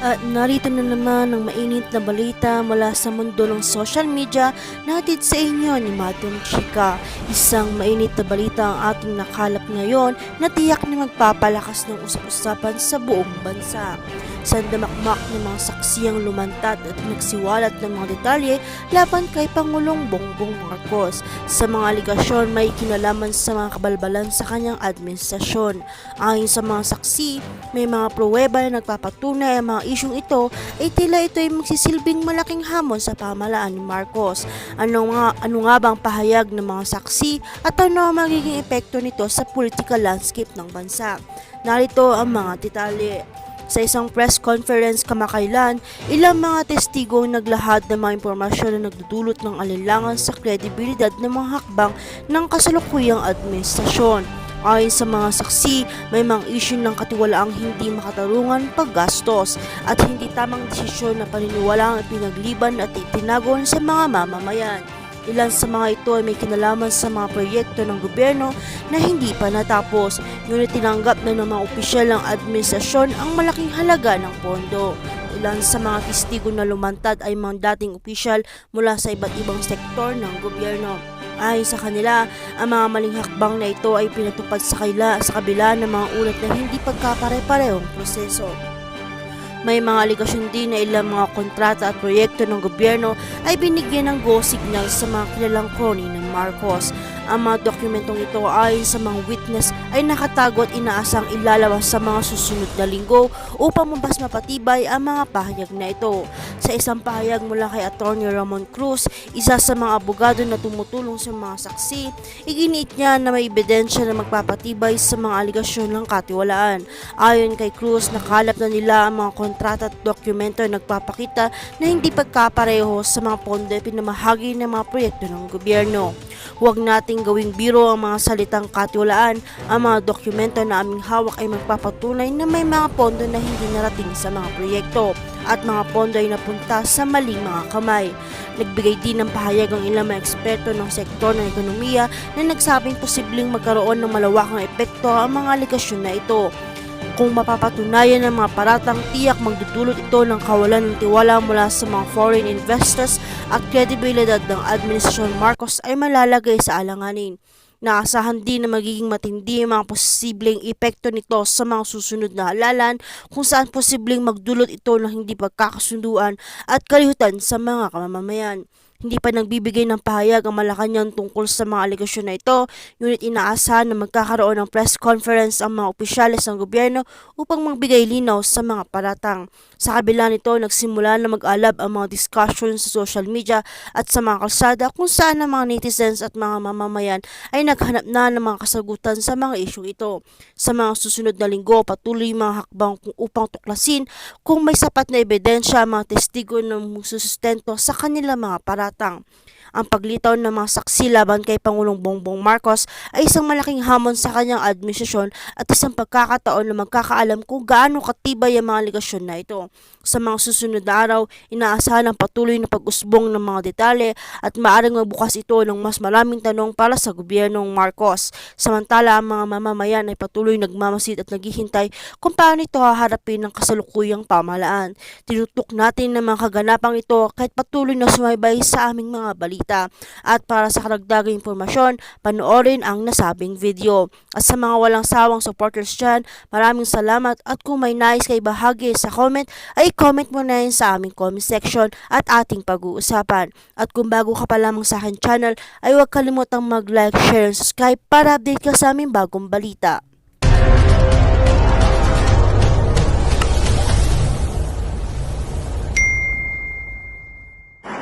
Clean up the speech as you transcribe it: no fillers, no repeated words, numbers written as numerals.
At narito na naman ang mainit na balita mula sa mundo ng social media na hatid sa inyo ni Madam Chika. Isang mainit na balita ang ating nakalap ngayon na tiyak na magpapalakas ng usap-usapan sa buong bansa. Sandamakmak ng mga saksi ang lumantad at nagsiwalat ng mga detalye laban kay Pangulong Bongbong Marcos. Sa mga aligasyon may kinalaman sa mga kabalbalan sa kanyang administrasyon. Ayon sa mga saksi, may mga pruweba na nagpapatunay ang mga isyong ito ay tila ito ay magsisilbing malaking hamon sa pamahalaan ni Marcos. Ano nga bang pahayag ng mga saksi at ano ang magiging epekto nito sa political landscape ng bansa? Narito ang mga detalye. Sa isang press conference kamakailan, ilang mga testigo ang naglahad ng mga impormasyon na nagdudulot ng alinlangan sa kredibilidad ng mga hakbang ng kasalukuyang administrasyon. Ayon sa mga saksi, may mga isyu ng katiwalaang hindi makatarungan paggastos at hindi tamang desisyon na paniniwalaang ipinagliban at itinagon sa mga mamamayan. Ilan sa mga ito ay may kinalaman sa mga proyekto ng gobyerno na hindi pa natapos, ngunit tinanggap na ng mga opisyal ng administrasyon ang malaking halaga ng pondo. Ilan sa mga testigo na lumantad ay mga dating opisyal mula sa iba't ibang sektor ng gobyerno. Ayon sa kanila, ang mga maling hakbang na ito ay pinatupad sa kabila ng mga ulat na hindi pagkapare-parehong proseso. May mga aligasyon din na ilang mga kontrata at proyekto ng gobyerno ay binigyan ng go signal sa mga kilalang crony ng Marcos. Ang mga dokumentong ito ayon sa mga witness ay nakatago at inaasang ilalabas sa mga susunod na linggo upang mas mapatibay ang mga pahayag na ito. Sa isang pahayag mula kay Atty. Ramon Cruz, isa sa mga abogado na tumutulong sa mga saksi, iginiit niya na may ebidensya na magpapatibay sa mga aligasyon ng katiwalaan. Ayon kay Cruz, nakalap na nila ang mga kontrata at dokumento na nagpapakita na hindi pagkapareho sa mga pondo ay pinamahagi ng mga proyekto ng gobyerno. Huwag nating gawing biro ang mga salitang katiwalaan. Ang mga dokumento na aming hawak ay magpapatunay na may mga pondo na hindi narating sa mga proyekto at mga pondo ay napunta sa maling mga kamay. Nagbigay din ng pahayag ang ilang mga eksperto ng sektor ng ekonomiya na nagsabing posibleng magkaroon ng malawakang epekto ang mga aligasyon na ito. Kung mapapatunayan ng mga paratang, tiyak magdudulot ito ng kawalan ng tiwala mula sa mga foreign investors at kredibilidad ng Administrasyon Marcos ay malalagay sa alanganin. Naasahan din na magiging matindi ang mga posibleng epekto nito sa mga susunod na halalan kung saan posibleng magdulot ito ng hindi pagkakasunduan at kalihutan sa mga mamamayan. Hindi pa nagbibigay ng pahayag ang Malacanang tungkol sa mga aligasyon na ito, ngunit inaasahan na magkakaroon ng press conference ang mga opisyalis ng gobyerno upang magbigay linaw sa mga paratang. Sa kabila nito, nagsimula na mag-alab ang mga discussion sa social media at sa mga kalsada kung saan ang mga netizens at mga mamamayan ay naghanap na ng mga kasagutan sa mga isyong ito. Sa mga susunod na linggo, patuloy mga hakbang upang tuklasin kung may sapat na ebidensya ang mga testigo na susustento sa kanilang mga paratang. Ang paglitaw ng mga saksi laban kay Pangulong Bongbong Marcos ay isang malaking hamon sa kanyang administrasyon at isang pagkakataon na magkakaalam kung gaano katibay ang mga aligasyon na ito. Sa mga susunod na araw, inaasahan ang patuloy na pag-usbong ng mga detalye at maaaring magbukas ito ng mas maraming tanong para sa gobyernong Marcos. Samantala, ang mga mamamayan ay patuloy nagmamasid at naghihintay kung paano ito haharapin ng kasalukuyang pamahalaan. Tinutok natin ng mga kaganapang ito kahit patuloy na sumaybay sa aming mga balita. At para sa karagdagang impormasyon, panoorin ang nasabing video. At sa mga walang sawang supporters dyan, maraming salamat at kung may nais kay bahagi sa comment, ay comment mo na yun sa aming comment section at ating pag-uusapan. At kung bago ka pa lamang sa akin channel, ay huwag kalimutang mag-like, share, and subscribe para update ka sa aming bagong balita.